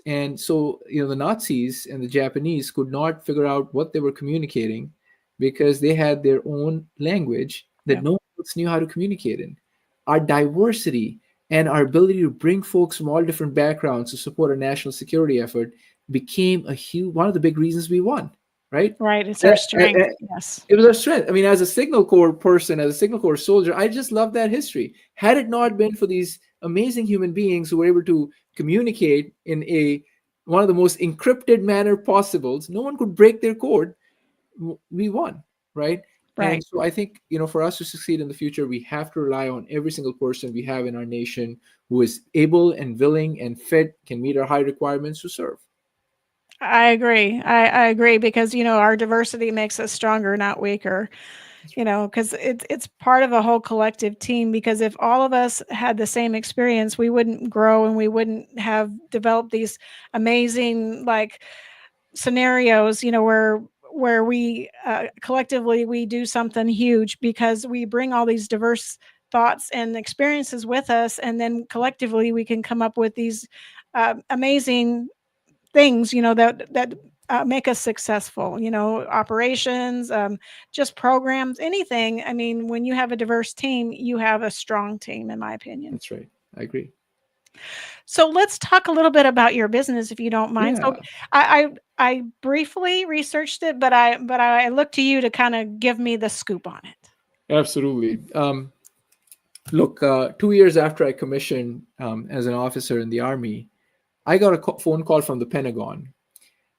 And so, the Nazis and the Japanese could not figure out what they were communicating because they had their own language that no one else knew how to communicate in. Our diversity and our ability to bring folks from all different backgrounds to support a national security effort became one of the big reasons we won. Right? Right. It's our strength. Yes. It was our strength. I mean, as a Signal Corps person, as a Signal Corps soldier, I just love that history. Had it not been for these amazing human beings who were able to communicate in one of the most encrypted manner possible, no one could break their code, we won. Right? Right. And so I think, for us to succeed in the future, we have to rely on every single person we have in our nation who is able and willing and fit, can meet our high requirements to serve. I agree. I agree because, our diversity makes us stronger, not weaker, because it's part of a whole collective team, because if all of us had the same experience, we wouldn't grow and we wouldn't have developed these amazing scenarios, where we collectively, we do something huge because we bring all these diverse thoughts and experiences with us. And then collectively we can come up with these amazing things, that make us successful, operations, just programs, anything. I mean, when you have a diverse team, you have a strong team, in my opinion. That's right. I agree. So let's talk a little bit about your business, if you don't mind. Yeah. So I briefly researched it, but I look to you to kind of give me the scoop on it. Absolutely. Look, 2 years after I commissioned as an officer in the Army, I got a phone call from the Pentagon.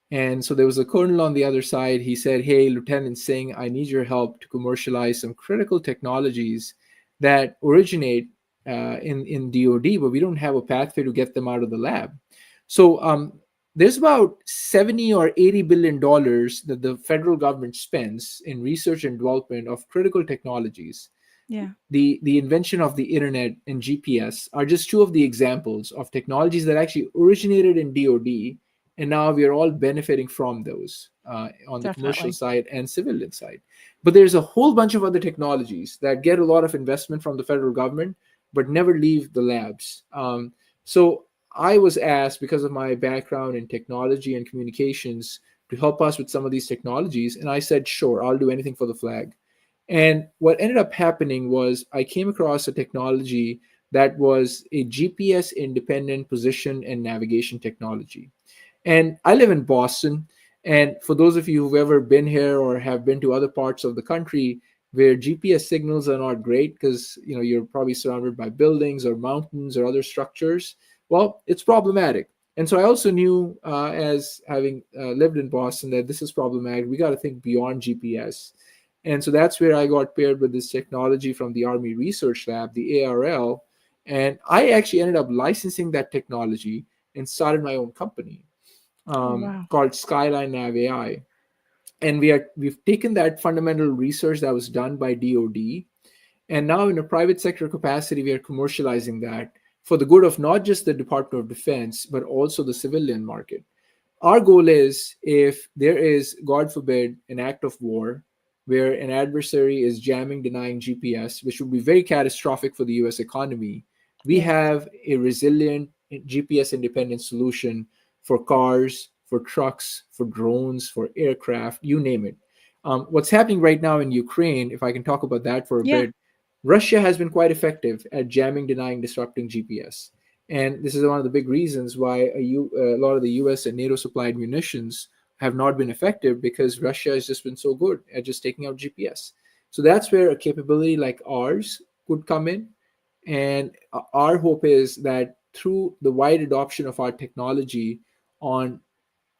And so there was a colonel on the other side. He said, "Hey, Lieutenant Singh, I need your help to commercialize some critical technologies that originate in DoD, but we don't have a pathway to get them out of the lab." So there's about 70 or 80 billion dollars that the federal government spends in research and development of critical technologies. Yeah. The invention of the internet and GPS are just two of the examples of technologies that actually originated in DoD, and now we are all benefiting from those on the commercial side and civilian side. But there's a whole bunch of other technologies that get a lot of investment from the federal government, but never leave the labs. So I was asked, because of my background in technology and communications, to help us with some of these technologies. And I said, sure, I'll do anything for the flag. And what ended up happening was I came across a technology that was a GPS independent position and navigation technology. And I live in Boston. And for those of you who've ever been here or have been to other parts of the country where GPS signals are not great because you're probably surrounded by buildings or mountains or other structures, well, it's problematic. And so I also knew, as having lived in Boston, that this is problematic. We got to think beyond GPS. And so that's where I got paired with this technology from the Army Research Lab, the ARL. And I actually ended up licensing that technology and started my own company called Skyline Nav AI. And we've taken that fundamental research that was done by DoD, and now in a private sector capacity, we are commercializing that for the good of not just the Department of Defense, but also the civilian market. Our goal is, if there is, God forbid, an act of war where an adversary is jamming, denying GPS, which would be very catastrophic for the US economy, we have a resilient GPS independent solution for cars, for trucks, for drones, for aircraft, you name it. What's happening right now in Ukraine, if I can talk about that for a bit, Russia has been quite effective at jamming, denying, disrupting GPS. And this is one of the big reasons why a lot of the US and NATO supplied munitions have not been effective because Russia has just been so good at just taking out GPS. So that's where a capability like ours could come in. And our hope is that through the wide adoption of our technology on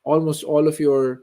almost all of your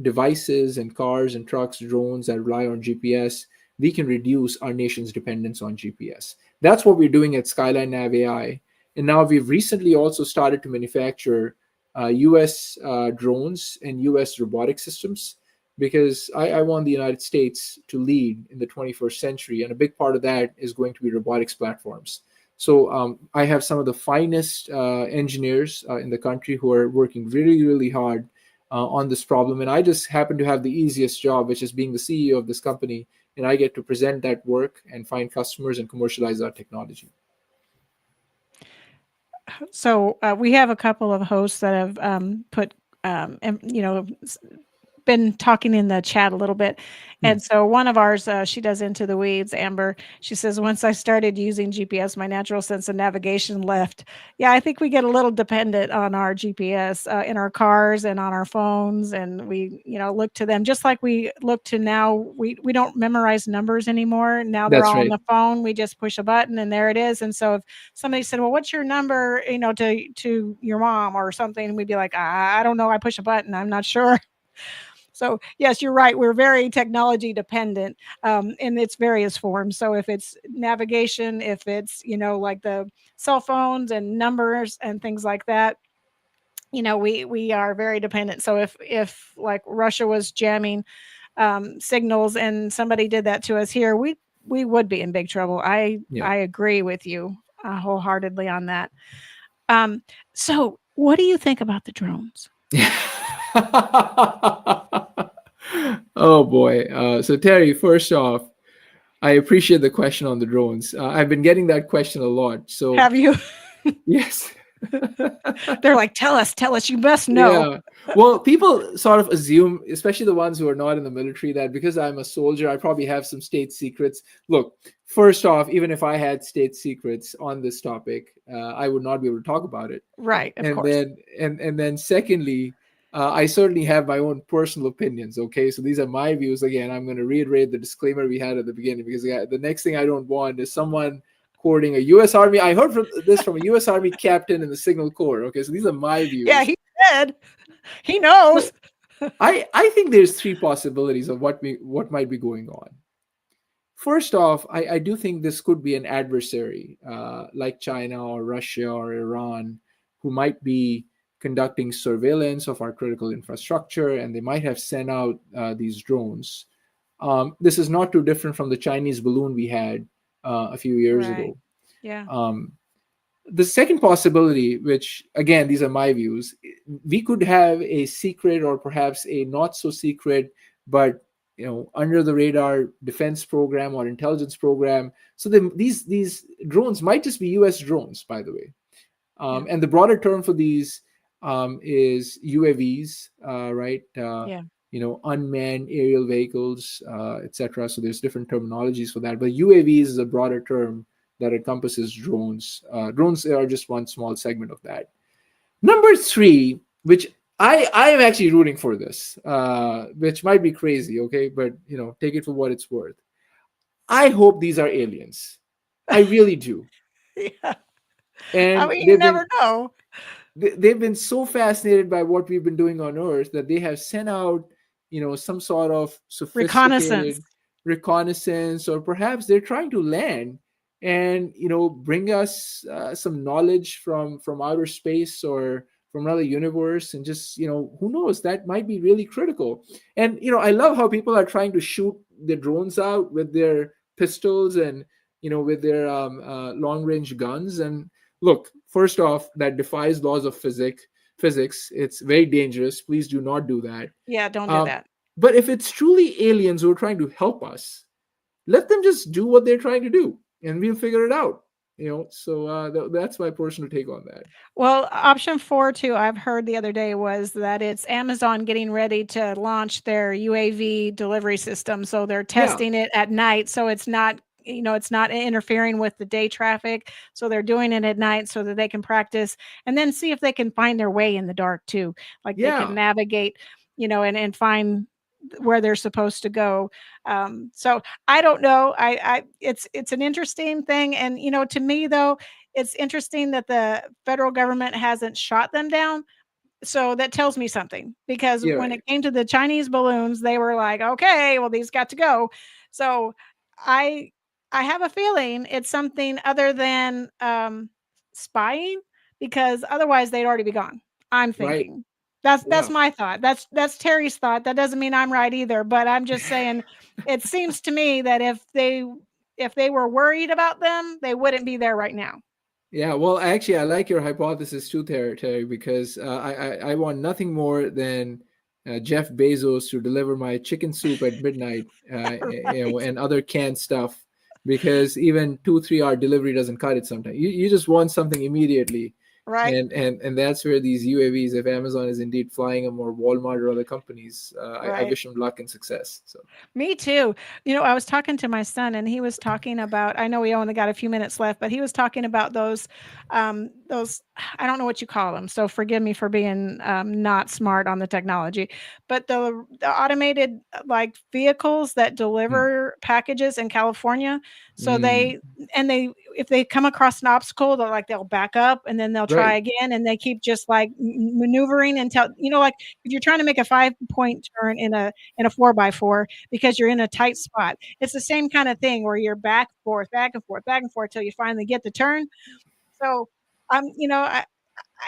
devices and cars and trucks, drones that rely on GPS, we can reduce our nation's dependence on GPS. That's what we're doing at Skyline Nav AI. And now we've recently also started to manufacture US drones and US robotic systems because I want the United States to lead in the 21st century. And a big part of that is going to be robotics platforms. So I have some of the finest engineers in the country who are working really, really hard on this problem. And I just happen to have the easiest job, which is being the CEO of this company. And I get to present that work and find customers and commercialize our technology. So we have a couple of hosts that have put, been talking in the chat a little bit. And so one of ours, she does Into the Weeds, Amber, she says, once I started using GPS, my natural sense of navigation left. Yeah, I think we get a little dependent on our GPS in our cars and on our phones. And we, look to them just like we look to now. We don't memorize numbers anymore. Now they're That's all on right. the phone. We just push a button and there it is. And so if somebody said, well, what's your number, to your mom or something, we'd be like, I don't know. I push a button. I'm not sure. So yes, you're right. We're very technology dependent in its various forms. So if it's navigation, if it's, like the cell phones and numbers and things like that, we are very dependent. So if like Russia was jamming signals and somebody did that to us here, we would be in big trouble. I agree with you wholeheartedly on that. So what do you think about the drones? Oh boy. So Terry, first off, I appreciate the question on the drones. I've been getting that question a lot. So have you? Yes. They're like, tell us, you must know. Yeah. Well, people sort of assume, especially the ones who are not in the military, that because I'm a soldier, I probably have some state secrets. Look, first off, even if I had state secrets on this topic, I would not be able to talk about it. Right, of course. Then secondly, I certainly have my own personal opinions. Okay, so these are my views. Again, I'm going to reiterate the disclaimer we had at the beginning because the next thing I don't want is someone quoting a U.S. Army. I heard this from a U.S. Army captain in the Signal Corps. Okay, so these are my views. Yeah, he said he knows. So I think there's three possibilities of what might be going on. First off, I do think this could be an adversary like China or Russia or Iran, who might be conducting surveillance of our critical infrastructure, and they might have sent out these drones. This is not too different from the Chinese balloon we had a few years ago. Yeah. The second possibility, which again, these are my views, we could have a secret or perhaps a not so secret, but under the radar defense program or intelligence program. So these drones might just be U.S. drones, by the way. And the broader term for these is UAVs, right? Unmanned aerial vehicles, etc. So there's different terminologies for that. But UAVs is a broader term that encompasses drones. Drones are just one small segment of that. Number three, which I am actually rooting for this, which might be crazy, okay? But, take it for what it's worth. I hope these are aliens. I really do. Yeah. And you never know. They've been so fascinated by what we've been doing on Earth that they have sent out, some sort of sophisticated reconnaissance, or perhaps they're trying to land and, bring us some knowledge from outer space or from another universe. And just, who knows, that might be really critical. And, I love how people are trying to shoot the drones out with their pistols and, with their long range guns. And look, first off, that defies laws of physics. It's very dangerous. Please do not do that. Yeah, don't do that. But if it's truly aliens who are trying to help us, let them just do what they're trying to do, and we'll figure it out. So that's my personal take on that. Well, option 4 too, I've heard the other day, was that it's Amazon getting ready to launch their UAV delivery system. So they're testing it at night, so it's not it's not interfering with the day traffic. So they're doing it at night so that they can practice and then see if they can find their way in the dark too. Like they can navigate, and find where they're supposed to go. So I don't know. It's an interesting thing. And, to me though, it's interesting that the federal government hasn't shot them down. So that tells me something, because when it came to the Chinese balloons, they were like, okay, well, these got to go. So I have a feeling it's something other than spying, because otherwise they'd already be gone. I'm thinking. That's my thought. That's Terry's thought. That doesn't mean I'm right either, but I'm just saying it seems to me that if they were worried about them, they wouldn't be there right now. Yeah, well, actually, I like your hypothesis too, Terry, because I want nothing more than Jeff Bezos to deliver my chicken soup at midnight, and other canned stuff, because even 2-3 hour delivery doesn't cut it sometimes. You just want something immediately. Right. And that's where these UAVs, if Amazon is indeed flying them, or Walmart or other companies, I wish them luck and success. So me too. I was talking to my son, and he was talking about, I know we only got a few minutes left, but he was talking about those, I don't know what you call them. So forgive me for being not smart on the technology, but the automated like vehicles that deliver packages in California. So if they come across an obstacle, they'll back up and then they'll try again, and they keep just like maneuvering until, like if you're trying to make a 5-point turn in a 4x4 because you're in a tight spot, it's the same kind of thing where you're back and forth till you finally get the turn. So I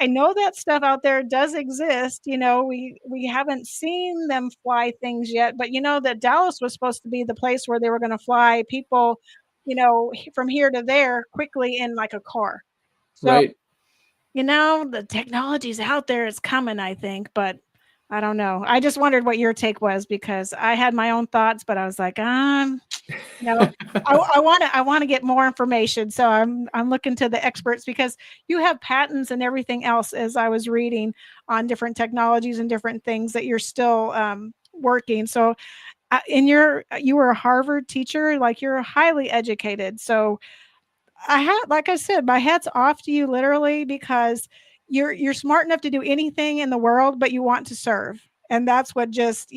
know that stuff out there does exist. We haven't seen them fly things yet, but that Dallas was supposed to be the place where they were going to fly people, from here to there quickly in like a car. So, the technology's out there, it's coming, I think, but I don't know. I just wondered what your take was, because I had my own thoughts, but I was like, I want to get more information. So I'm looking to the experts, because you have patents and everything else, as I was reading, on different technologies and different things that you're still working. So you were a Harvard teacher, like you're highly educated. So like I said, my hat's off to you literally, because you're smart enough to do anything in the world, but you want to serve. And that's what just,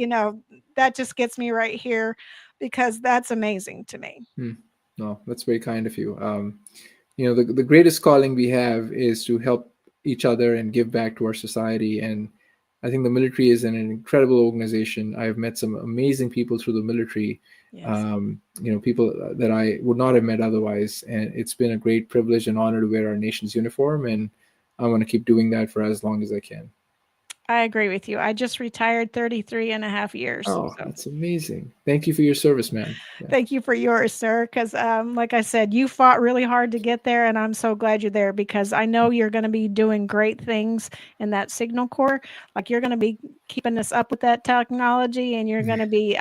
that just gets me right here, because that's amazing to me. No, that's very kind of you. The greatest calling we have is to help each other and give back to our society. And I think the military is an incredible organization. I've met some amazing people through the military. Yes. People that I would not have met otherwise. And it's been a great privilege and honor to wear our nation's uniform. And I want to keep doing that for as long as I can. I agree with you. I just retired 33 and a half years. Oh, so. That's amazing. Thank you for your service, man. Yeah. Thank you for yours, sir. Because like I said, you fought really hard to get there, and I'm so glad you're there, because I know you're going to be doing great things in that Signal Corps. Like you're going to be keeping us up with that technology, and you're going to be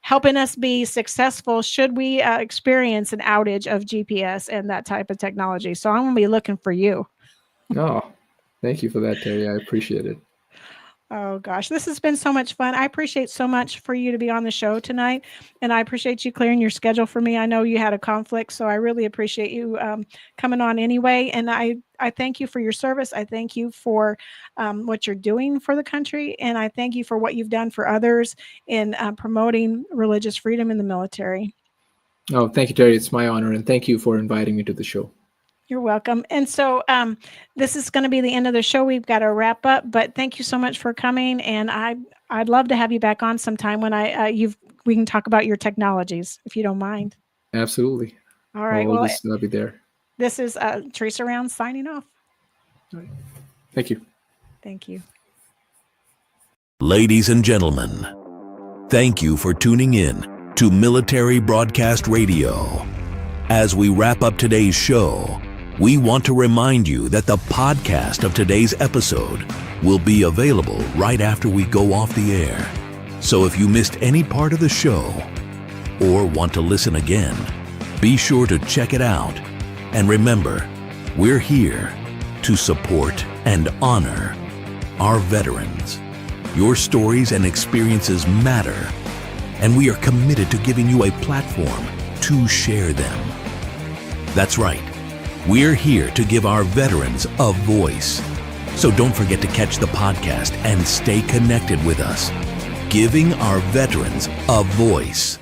helping us be successful should we experience an outage of GPS and that type of technology. So I'm going to be looking for you. Oh, thank you for that, Terry. I appreciate it. Oh gosh, this has been so much fun. I appreciate so much for you to be on the show tonight, and I appreciate you clearing your schedule for me. I know you had a conflict, so I really appreciate you coming on anyway. And I thank you for your service. I thank you for what you're doing for the country, and I thank you for what you've done for others in promoting religious freedom in the military. Oh, thank you, Terry. It's my honor, and thank you for inviting me to the show. You're welcome. And so this is going to be the end of the show. We've got to wrap up, but thank you so much for coming. And I'd love to have you back on sometime when we can talk about your technologies, if you don't mind. Absolutely. All right. I'll be there. This is Teresa Rounds signing off. All right. Thank you. Thank you. Ladies and gentlemen, thank you for tuning in to Military Broadcast Radio. As we wrap up today's show, we want to remind you that the podcast of today's episode will be available right after we go off the air. So if you missed any part of the show or want to listen again, be sure to check it out. And remember, we're here to support and honor our veterans. Your stories and experiences matter, and we are committed to giving you a platform to share them. That's right. We're here to give our veterans a voice. So don't forget to catch the podcast and stay connected with us. Giving our veterans a voice.